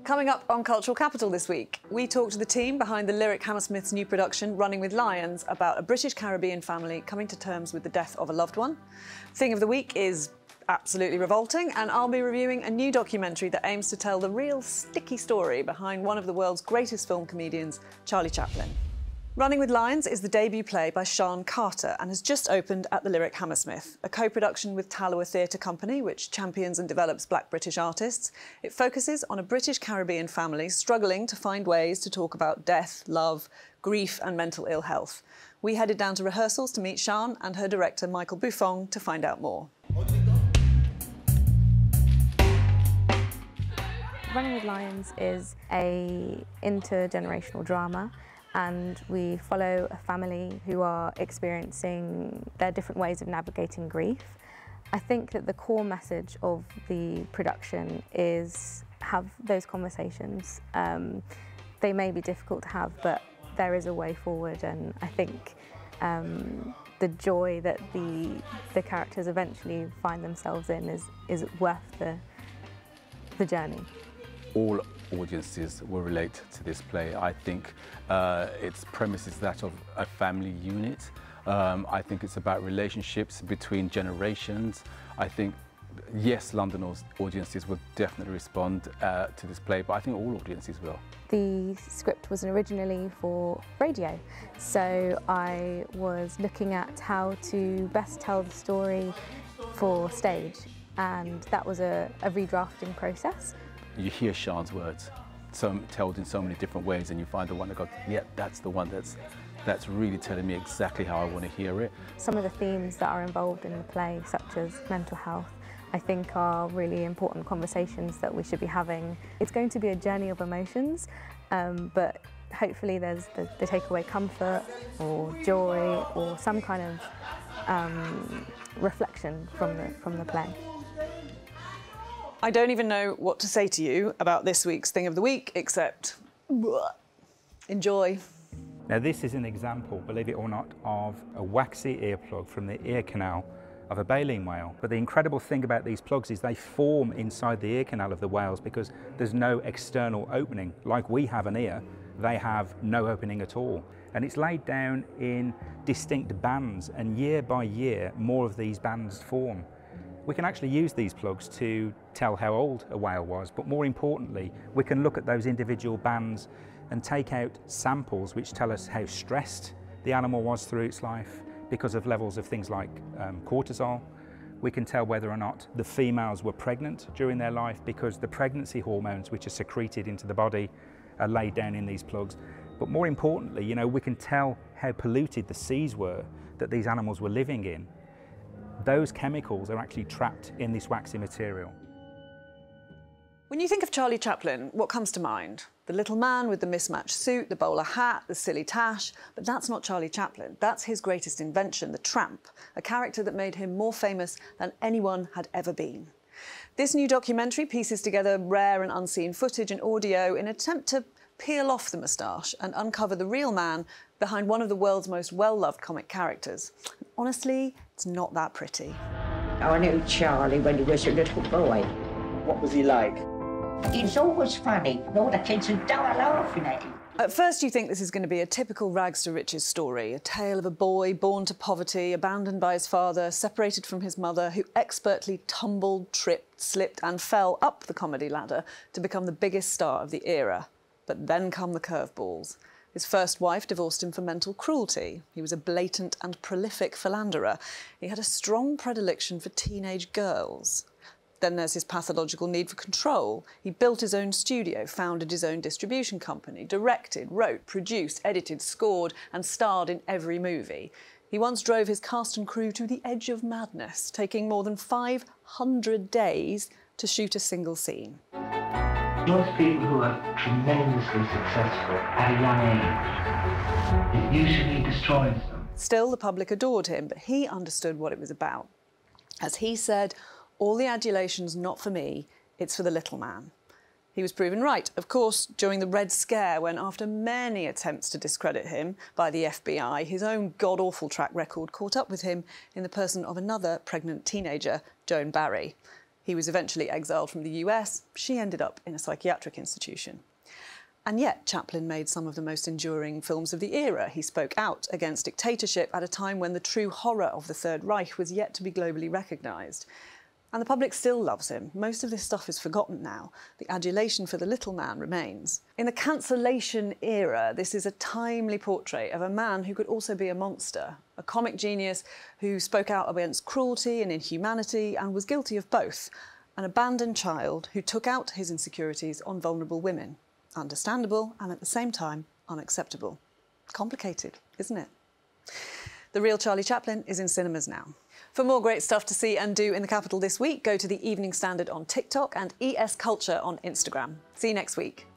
Coming up on Cultural Capital this week, we talk to the team behind the lyric Hammersmith's new production, Running with Lions, about a British Caribbean family coming to terms with the death of a loved one. Thing of the week is absolutely revolting, and I'll be reviewing a new documentary that aims to tell the real sticky story behind one of the world's greatest film comedians, Charlie Chaplin. Running with Lions is the debut play by Sian Carter and has just opened at the Lyric Hammersmith, a co-production with Tallowa Theatre Company, which champions and develops Black British artists. It focuses on a British Caribbean family struggling to find ways to talk about death, love, grief and mental ill health. We headed down to rehearsals to meet Sian and her director, Michael Buffong, to find out more. Running with Lions is an intergenerational drama, and we follow a family who are experiencing their different ways of navigating grief. I think that the core message of the production is have those conversations. They may be difficult to have, but there is a way forward, and I think the joy that the characters eventually find themselves in is worth the journey. All audiences will relate to this play. I think its premise is that of a family unit. I think it's about relationships between generations. I think, yes, London audiences will definitely respond to this play, but I think all audiences will. The script was originally for radio, so I was looking at how to best tell the story for stage, and that was a redrafting process. You hear Sian's words told in so many different ways, and you find the one that goes, yeah, that's the one that's really telling me exactly how I want to hear it. Some of the themes that are involved in the play, such as mental health, I think are really important conversations that we should be having. It's going to be a journey of emotions, but hopefully there's the takeaway comfort or joy or some kind of reflection from the play. I don't even know what to say to you about this week's Thing of the Week, except enjoy. Now this is an example, believe it or not, of a waxy earplug from the ear canal of a baleen whale. But the incredible thing about these plugs is they form inside the ear canal of the whales because there's no external opening. Like we have an ear, they have no opening at all. And it's laid down in distinct bands, and year by year more of these bands form. We can actually use these plugs to tell how old a whale was, but more importantly, we can look at those individual bands and take out samples which tell us how stressed the animal was through its life because of levels of things like cortisol. We can tell whether or not the females were pregnant during their life because the pregnancy hormones which are secreted into the body are laid down in these plugs. But more importantly, you know, we can tell how polluted the seas were that these animals were living in. Those chemicals are actually trapped in this waxy material. When you think of Charlie Chaplin, what comes to mind? The little man with the mismatched suit, the bowler hat, the silly tash. But that's not Charlie Chaplin. That's his greatest invention, the Tramp, a character that made him more famous than anyone had ever been. This new documentary pieces together rare and unseen footage and audio in an attempt to peel off the moustache and uncover the real man behind one of the world's most well-loved comic characters. Honestly, it's not that pretty. I knew Charlie when he was a little boy. What was he like? He's always funny, and all the kids would die laughing at him. At first you think this is going to be a typical rags to riches story, a tale of a boy born to poverty, abandoned by his father, separated from his mother, who expertly tumbled, tripped, slipped and fell up the comedy ladder to become the biggest star of the era. But then come the curveballs. His first wife divorced him for mental cruelty. He was a blatant and prolific philanderer. He had a strong predilection for teenage girls. Then there's his pathological need for control. He built his own studio, founded his own distribution company, directed, wrote, produced, edited, scored and starred in every movie. He once drove his cast and crew to the edge of madness, taking more than 500 days to shoot a single scene. Those people who are tremendously successful at a young age, it usually destroys them. Still, the public adored him, but he understood what it was about. As he said, all the adulation's not for me, it's for the little man. He was proven right, of course, during the Red Scare, when after many attempts to discredit him by the FBI, his own god-awful track record caught up with him in the person of another pregnant teenager, Joan Barry. He was eventually exiled from the US. She ended up in a psychiatric institution. And yet, Chaplin made some of the most enduring films of the era. He spoke out against dictatorship at a time when the true horror of the Third Reich was yet to be globally recognised. And the public still loves him. Most of this stuff is forgotten now. The adulation for the little man remains. In the cancellation era, this is a timely portrait of a man who could also be a monster, a comic genius who spoke out against cruelty and inhumanity and was guilty of both, an abandoned child who took out his insecurities on vulnerable women. Understandable and at the same time unacceptable. Complicated, isn't it? The Real Charlie Chaplin is in cinemas now. For more great stuff to see and do in the capital this week, go to the Evening Standard on TikTok and ES Culture on Instagram. See you next week.